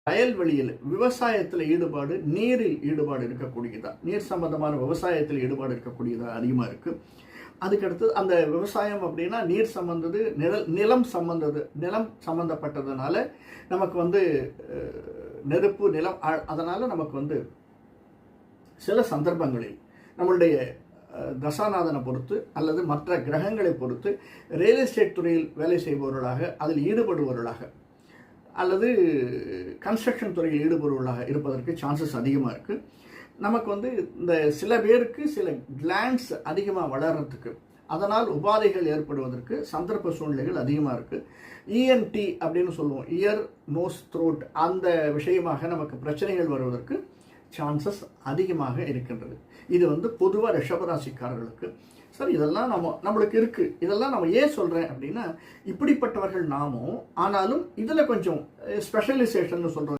வயல்வெளியில் விவசாயத்தில் ஈடுபாடு, நீரில் ஈடுபாடு இருக்கக்கூடியதா, நீர் சம்பந்தமான விவசாயத்தில் ஈடுபாடு இருக்கக்கூடியதா அதிகமாக இருக்குது. அதுக்கடுத்து அந்த விவசாயம் அப்படின்னா நீர் சம்பந்தது, நிலம் சம்பந்தப்பட்டதுனால நமக்கு நெருப்பு, நிலம், அதனால் நமக்கு சில சந்தர்ப்பங்களில் நம்மளுடைய தசாநாதனை பொறுத்து அல்லது மற்ற கிரகங்களை பொறுத்து ரியல் எஸ்டேட் துறையில் வேலை செய்பவர்களாக, அதில் ஈடுபடுபவர்களாக அல்லது கன்ஸ்ட்ரக்ஷன் துறையில் ஈடுபடுபவர்களாக இருப்பதற்கு சான்சஸ் அதிகமாக இருக்குது. நமக்கு இந்த சில பேருக்கு சில கிளாண்ட்ஸ் அதிகமாக வளர்கிறதுக்கு, அதனால் உபாதைகள் ஏற்படுவதற்கு சந்தர்ப்ப சூழ்நிலைகள் அதிகமாக இருக்குது. இஎன்டி அப்படின்னு சொல்லுவோம், இயர், நோஸ், த்ரோட், அந்த விஷயமாக நமக்கு பிரச்சனைகள் வருவதற்கு சான்சஸ் அதிகமாக இருக்கின்றது. இது பொதுவாக ரிஷபராசிக்காரர்களுக்கு. சார் இதெல்லாம் நம்மளுக்கு இருக்குது, இதெல்லாம் நம்ம ஏன் சொல்கிறேன் அப்படின்னா, இப்படிப்பட்டவர்கள் நாமும், ஆனாலும் இதில் கொஞ்சம் ஸ்பெஷலைசேஷன் சொல்கிறோம்.